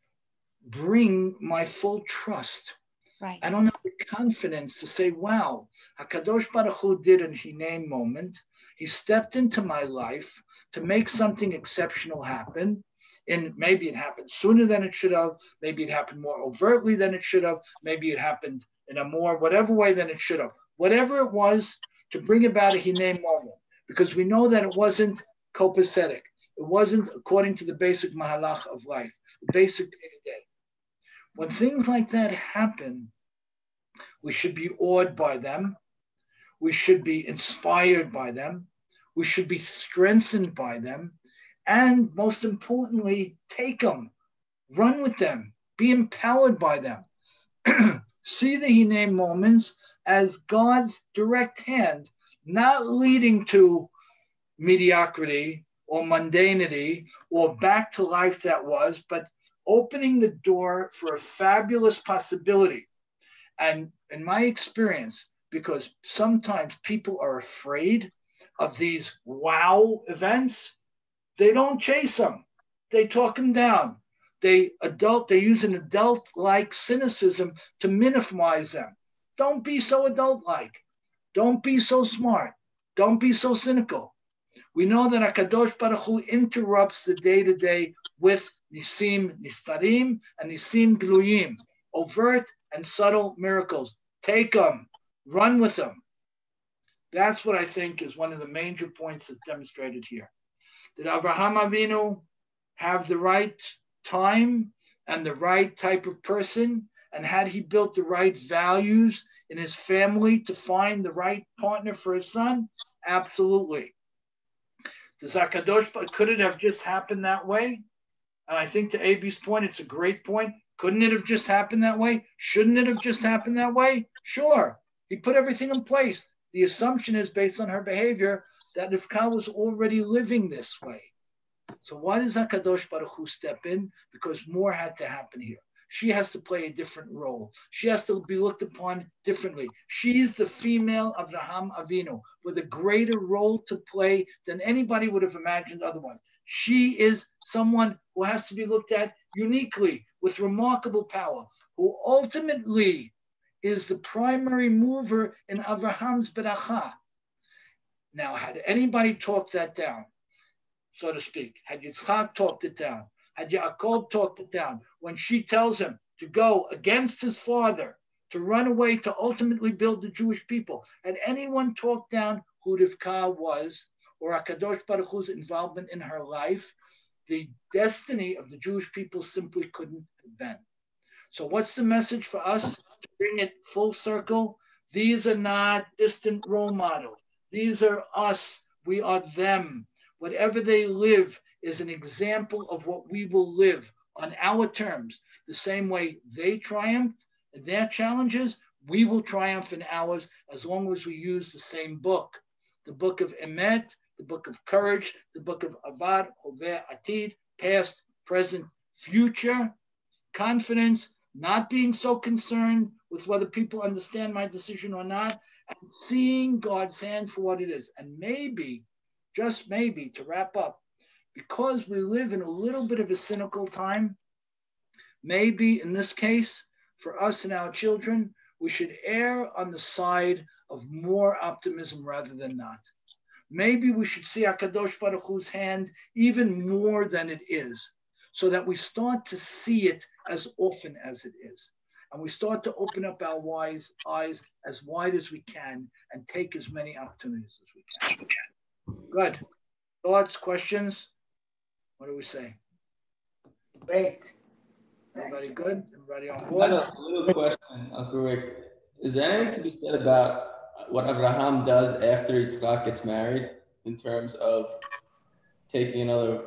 bring my full trust. Right. I don't have the confidence to say, wow, HaKadosh Baruch Hu did a Hine moment. He stepped into my life to make something exceptional happen. And maybe it happened sooner than it should have. Maybe it happened more overtly than it should have. Maybe it happened in a more whatever way than it should have. Whatever it was, to bring about a Hine moment. Because we know that it wasn't copacetic. It wasn't according to the basic mahalach of life, the basic day-to-day. When things like that happen, we should be awed by them. We should be inspired by them. We should be strengthened by them. And most importantly, take them, run with them, be empowered by them. See the Hine moments as God's direct hand, not leading to mediocrity or mundanity or back to life that was, but opening the door for a fabulous possibility. And in my experience, because sometimes people are afraid of these wow events, they don't chase them. They talk them down. They use an adult-like cynicism to minimize them. Don't be so adult-like. Don't be so smart. Don't be so cynical. We know that HaKadosh Baruch Hu interrupts the day-to-day with Nisim Nistarim and Nisim Gluyim, overt and subtle miracles. Take them, run with them. That's what I think is one of the major points that's demonstrated here. Did Avraham Avinu have the right time and the right type of person? And had he built the right values in his family to find the right partner for his son? Absolutely. Does HaKadosh, could it have just happened that way? And I think to A.B.'s point, it's a great point. Couldn't it have just happened that way? Shouldn't it have just happened that way? Sure. He put everything in place. The assumption is based on her behavior that Rivka was already living this way. So why does HaKadosh Baruch Hu step in? Because more had to happen here. She has to play a different role. She has to be looked upon differently. She's the female of Avraham Avinu with a greater role to play than anybody would have imagined otherwise. She is someone who has to be looked at uniquely with remarkable power, who ultimately is the primary mover in Avraham's beracha. Now, had anybody talked that down, so to speak? Had Yitzchak talked it down? Had Yaakov talked it down? When she tells him to go against his father, to run away, to ultimately build the Jewish people, had anyone talked down who Rivka was, or HaKadosh Baruch Hu's involvement in her life? The destiny of the Jewish people simply couldn't have been. So what's the message for us to bring it full circle? These are not distant role models. These are us. We are them. Whatever they live is an example of what we will live on our terms. The same way they triumphed in their challenges, we will triumph in ours as long as we use the same book. The book of Emet, the book of courage, the book of Avad, Hover, Atid, past, present, future, confidence, not being so concerned with whether people understand my decision or not, and seeing God's hand for what it is. And maybe, just maybe, to wrap up, because we live in a little bit of a cynical time, maybe in this case, for us and our children, we should err on the side of more optimism rather than not. Maybe we should see HaKadosh Baruch Hu's hand even more than it is, so that we start to see it as often as it is. And we start to open up our eyes as wide as we can and take as many opportunities as we can. Good. Thoughts, questions? What do we say? Great. Everybody good? Everybody on I board? have a little question, Uncle Rick. Is there anything to be said about what Abraham does after Yitzchak gets married in terms of taking another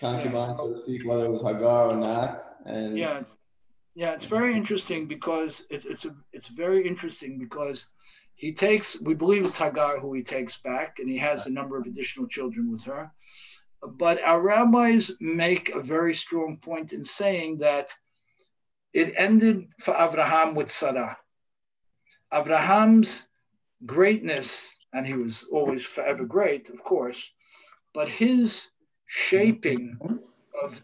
concubine, Yes. so to speak, whether it was Hagar or not? And Yeah, it's very interesting because it's very interesting because he takes, we believe it's Hagar who he takes back, and he has a number of additional children with her. But our rabbis make a very strong point in saying that it ended for Abraham with Sarah. Abraham's greatness, and he was always forever great, of course, but his shaping of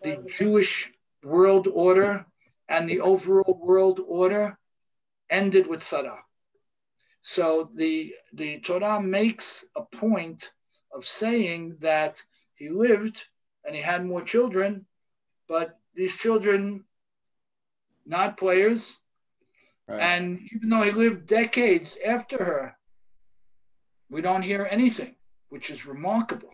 the Jewish world order and the overall world order ended with Sarah. So the Torah makes a point of saying that he lived and he had more children, but these children, not players. right. And even though he lived decades after her, we don't hear anything, which is remarkable.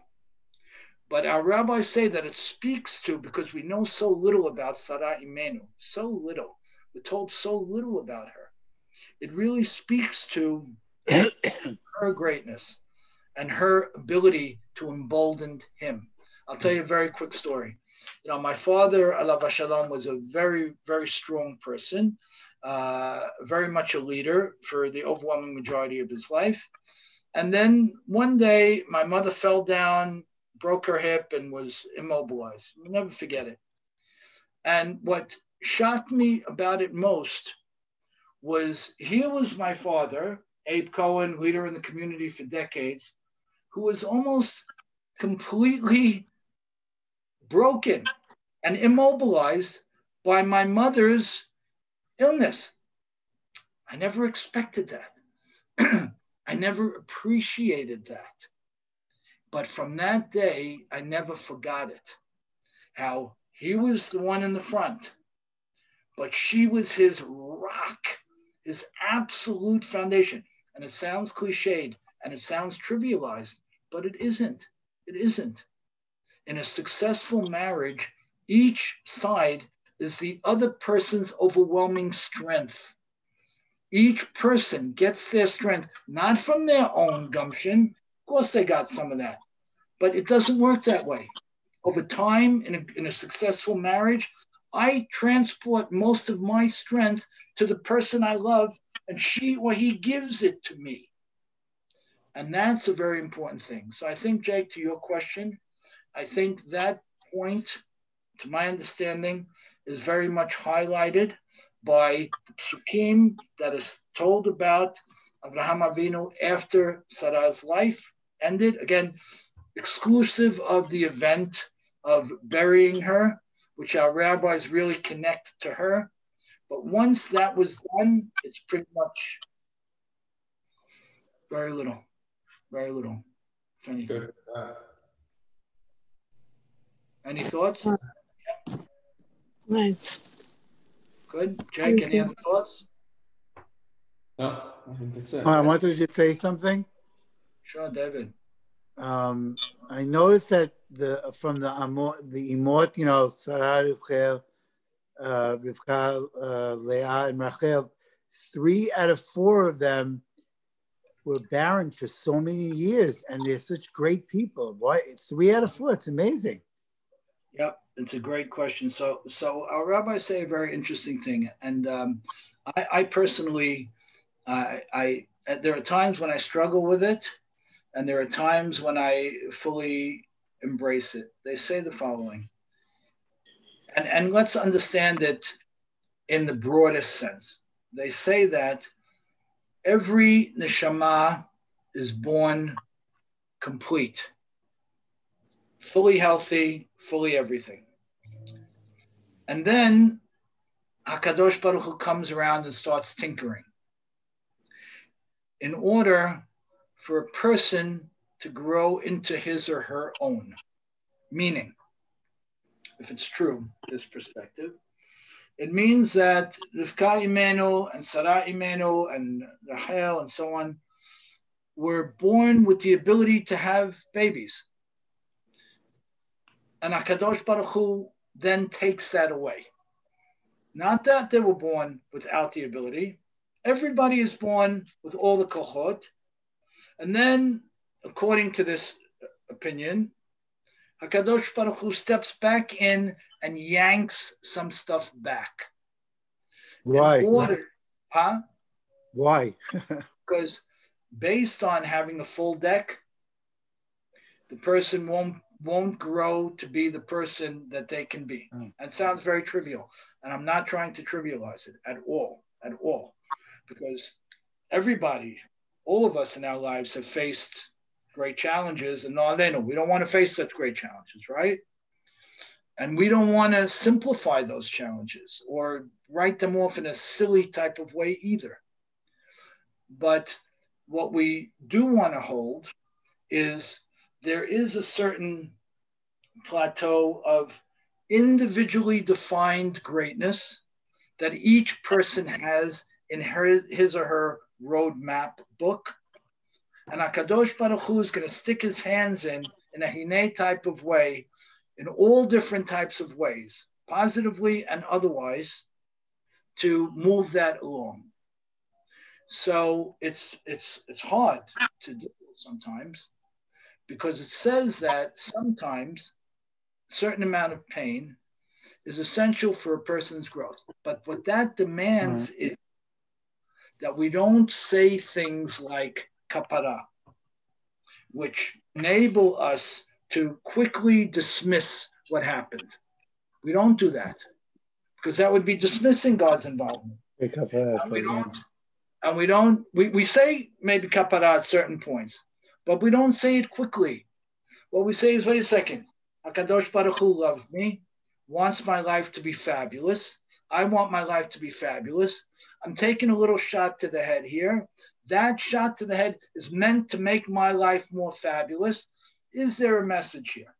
But our rabbis say that it speaks to, because we know so little about Sarah Imenu, so little. We're told so little about her. It really speaks to her greatness and her ability to embolden him. I'll tell you a very quick story. You know, my father, alav hashalom, was a very, very strong person, very much a leader for the overwhelming majority of his life. And then one day, my mother fell down, broke her hip, and was immobilized. I'll never forget it. And what shocked me about it most was, here was my father, Abe Cohen, leader in the community for decades, who was almost completely broken and immobilized by my mother's illness. I never expected that. I never appreciated that. But from that day, I never forgot it. How he was the one in the front, but she was his rock, his absolute foundation. And it sounds cliched and it sounds trivialized, but it isn't. It isn't. In a successful marriage, each side is the other person's overwhelming strength. Each person gets their strength, not from their own gumption. Of course, they got some of that, but it doesn't work that way. Over time, in a successful marriage, I transport most of my strength to the person I love, and she or he gives it to me. And that's a very important thing. So I think, Jake, to your question, I think that point, to my understanding, is very much highlighted by the psukim that is told about Avraham Avinu after Sarah's life ended. Again, exclusive of the event of burying her, which our rabbis really connect to her. But once that was done, it's pretty much Very little. Very little, if anything. Good. Any thoughts? Right. Good. Jake, any other thoughts? No, I think that's it. I wanted to just say something. Sure, David. I noticed that from the Imot, you know, Sarah, Rivka, Leah, and Rachel, 3 out of 4 of them were barren for so many years, and they're such great people. Why 3 out of 4? It's amazing. Yep, it's a great question. So our rabbis say a very interesting thing, and I personally, there are times when I struggle with it, and there are times when I fully embrace it. They say the following, and let's understand it in the broadest sense. They say that every neshama is born complete, fully healthy, fully everything. And then HaKadosh Baruch Hu comes around and starts tinkering in order for a person to grow into his or her own. Meaning, if it's true, this perspective, it means that Rivka Imenu and Sarah Imenu and Rachel and so on were born with the ability to have babies. And HaKadosh Baruch Hu then takes that away. Not that they were born without the ability. Everybody is born with all the kochot. And then, according to this opinion, HaKadosh Baruch Hu steps back in and yanks some stuff back. Why? Why? Because based on having a full deck, the person won't grow to be the person that they can be. That sounds very trivial. And I'm not trying to trivialize it at all. Because everybody, all of us in our lives have faced great challenges, and no, we don't want to face such great challenges, right? And we don't want to simplify those challenges or write them off in a silly type of way either. But what we do want to hold is there is a certain plateau of individually defined greatness that each person has in his or her roadmap book. And HaKadosh Baruch Hu is going to stick his hands in a Hine type of way, in all different types of ways, positively and otherwise, to move that along. So it's hard to do sometimes, because it says that sometimes a certain amount of pain is essential for a person's growth. But what that demands is that we don't say things like kapara, which enable us to quickly dismiss what happened. We don't do that, because that would be dismissing God's involvement. We say maybe kapara at certain points, but we don't say it quickly. What we say is, wait a second, HaKadosh Baruch Hu loves me, wants my life to be fabulous. I want my life to be fabulous. I'm taking a little shot to the head here. That shot to the head is meant to make my life more fabulous. Is there a message here?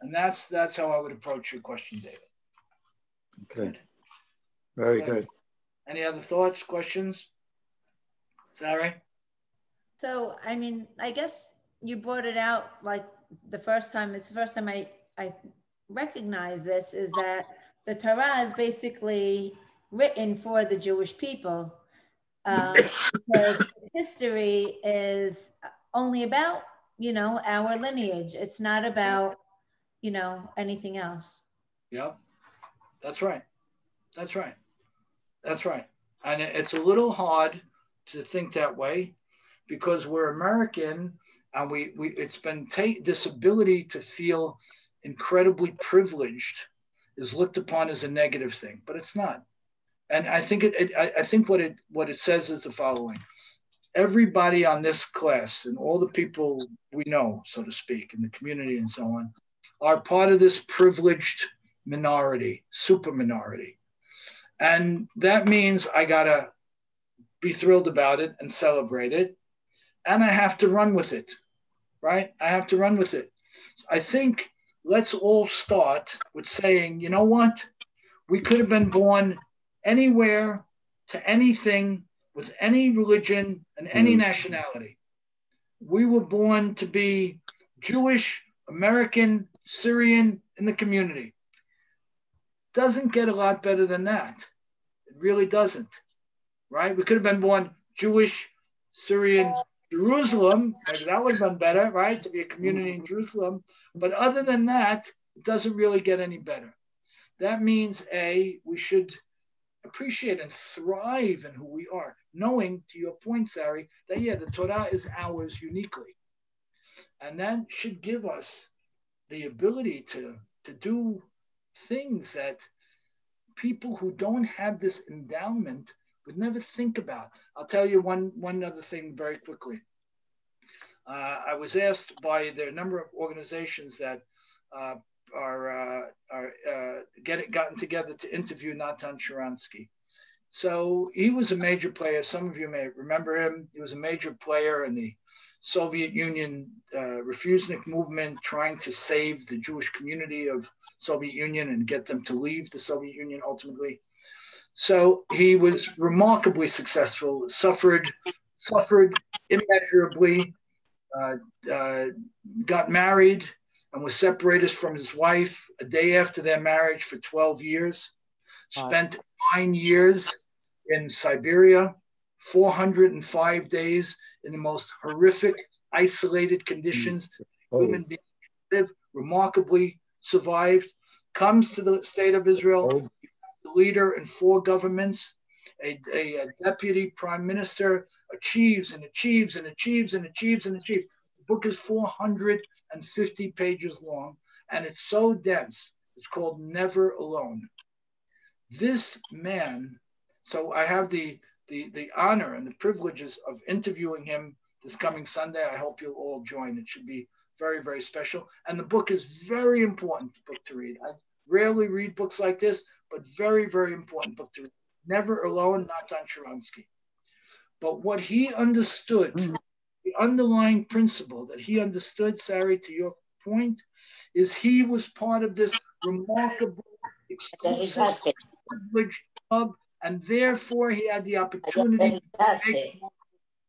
And that's how I would approach your question, David. Okay. Very good. Any other thoughts, questions? Sarah? So, I mean, I guess you brought it out like the first time. It's the first time I recognize this, is that the Torah is basically written for the Jewish people, because its history is only about, our lineage. It's not about, anything else. Yeah, that's right. And it's a little hard to think that way, because we're American, and it's been this ability to feel incredibly privileged is looked upon as a negative thing, but it's not. And I think I think what it says is the following: everybody on this class and all the people we know, so to speak, in the community and so on, are part of this privileged minority, super minority. And that means I gotta be thrilled about it and celebrate it, and I have to run with it, right? I have to run with it. I think let's all start with saying, you know what? We could have been born anywhere to anything with any religion and any nationality. We were born to be Jewish, American, Syrian in the community. Doesn't get a lot better than that. It really doesn't, right? We could have been born Jewish, Syrian, Jerusalem. Maybe that would have been better, right? To be a community in Jerusalem. But other than that, it doesn't really get any better. That means, A, we should appreciate and thrive in who we are, knowing, to your point, Sari, that, yeah, the Torah is ours uniquely. And that should give us the ability to do things that people who don't have this endowment would never think about. I'll tell you one other thing very quickly. I was asked by the number of organizations that gotten together to interview Natan Sharansky. So he was a major player. Some of you may remember him. He was a major player in the Soviet Union refusnik movement, trying to save the Jewish community of Soviet Union and get them to leave the Soviet Union ultimately. So he was remarkably successful, suffered immeasurably, got married and was separated from his wife a day after their marriage for 12 years, spent 9 years in Siberia, 405 days in the most horrific, isolated conditions human beings live, remarkably survived, comes to the state of Israel, the leader in 4 governments, a deputy prime minister, achieves and achieves and achieves and achieves and achieves. The book is 450 pages long, and it's so dense. It's called Never Alone. This man, so I have the honor and the privileges of interviewing him this coming Sunday. I hope you'll all join. It should be very, very special. And the book is very important book to read. I rarely read books like this, but very, very important book to read. Never Alone, Natan Sharansky. But what he understood, the underlying principle that he understood, Sari, to your point, is he was part of this remarkable, exclusive, privileged club, and therefore he had the opportunity to make it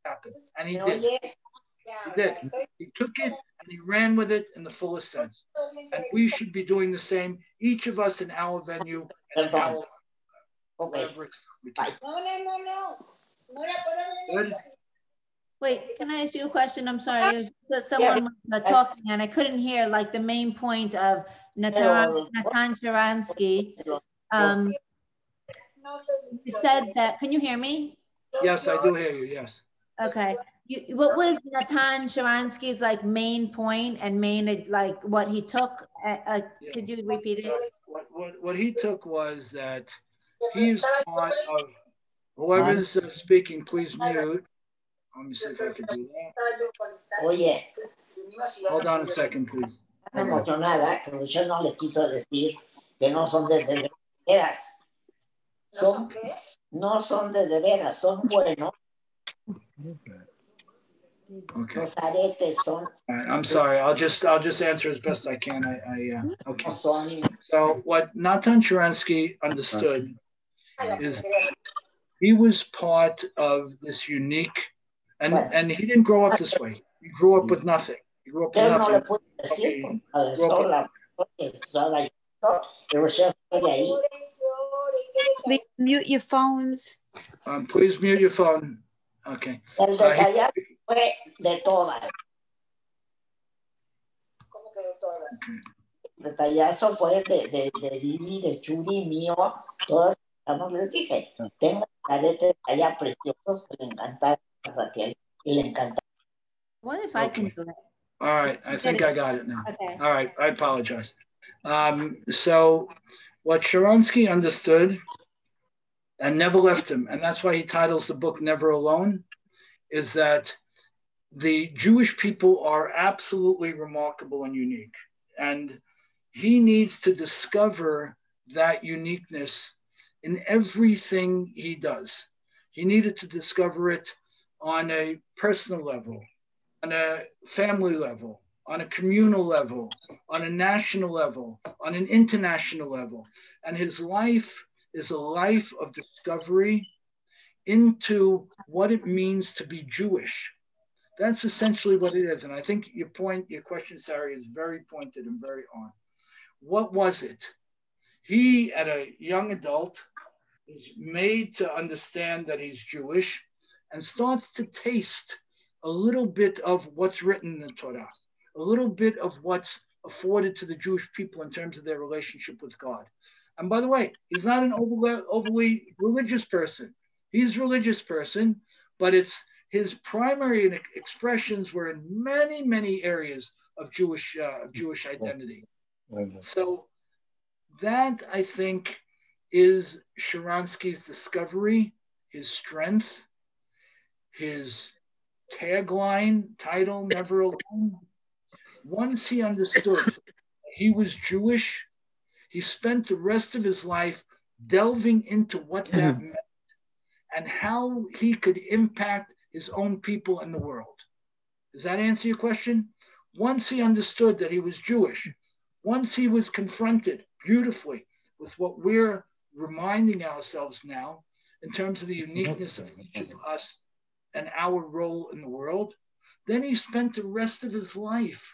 happen. And he did. He did. He took it and he ran with it in the fullest sense. And we should be doing the same, each of us in our venue and in our whatever we can. Good. Wait, can I ask you a question? I'm sorry. It was just that someone was talking and I couldn't hear like the main point of Natan Sharansky. You said that, can you hear me? Yes, I do hear you, yes. Okay. What was Natan Sharansky's like main point and main like what he took? Could you repeat it? What he took was that he's part of whoever's speaking, please mute. Let me see if I can do that. Oye. Hold on a second, please. Emocionada, pero yo no le quiso decir que no son de veras. Son, no son de veras, son buenos. Okay. Los aretes son. I'm sorry. I'll just answer as best I can. Okay. So what Natan Sharansky understood is that he was part of this unique, and he didn't grow up this way. He grew up with nothing. He grew up with nothing. Please mute your phones. Please mute your phone. Okay. El detallazo fue de todas. El detallazo fue de Vivi, de Churi, mío, todas. Les dije, tengo aretes allá preciosos que le encantaron a Raquel y le encantaron. What if I can do it? All right, I think I got it now. Okay. All right, I apologize. So what Sharansky understood and never left him, and that's why he titles the book Never Alone, is that the Jewish people are absolutely remarkable and unique. And he needs to discover that uniqueness in everything he does. He needed to discover it on a personal level, on a family level, on a communal level, on a national level, on an international level. And his life is a life of discovery into what it means to be Jewish. That's essentially what it is. And I think your question, Sarah, is very pointed and very on. What was it? He, at a young adult, is made to understand that he's Jewish and starts to taste a little bit of what's written in the Torah, a little bit of what's afforded to the Jewish people in terms of their relationship with God. And by the way, he's not an overly religious person. He's a religious person, but it's his primary expressions were in many, many areas of Jewish identity. So that, I think, is Sharansky's discovery, his strength, his tagline, title, never alone. Once he understood he was Jewish, he spent the rest of his life delving into what that meant and how he could impact his own people and the world. Does that answer your question? Once he understood that he was Jewish, once he was confronted beautifully with what we're reminding ourselves now in terms of the uniqueness of each of us and our role in the world, then he spent the rest of his life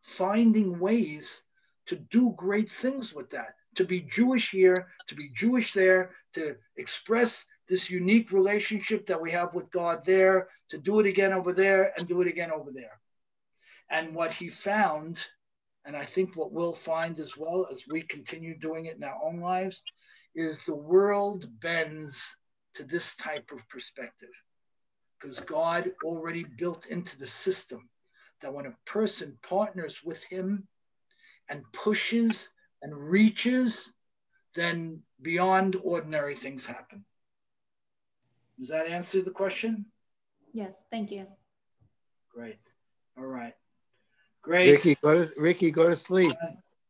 finding ways to do great things with that, to be Jewish here, to be Jewish there, to express this unique relationship that we have with God there, to do it again over there and do it again over there. And what he found, and I think what we'll find as well as we continue doing it in our own lives, is the world bends to this type of perspective. Because God already built into the system that when a person partners with him and pushes and reaches, then beyond ordinary things happen. Does that answer the question? Yes, thank you. Great. All right. Great. Ricky, go to sleep.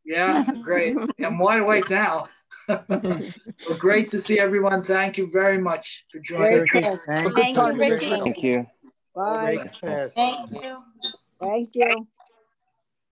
Yeah, great. I'm wide awake now. Well, great to see everyone. Thank you very much for joining. Thank you, Ricky. Thank you. Bye. Thank you. Thank you. Thank you.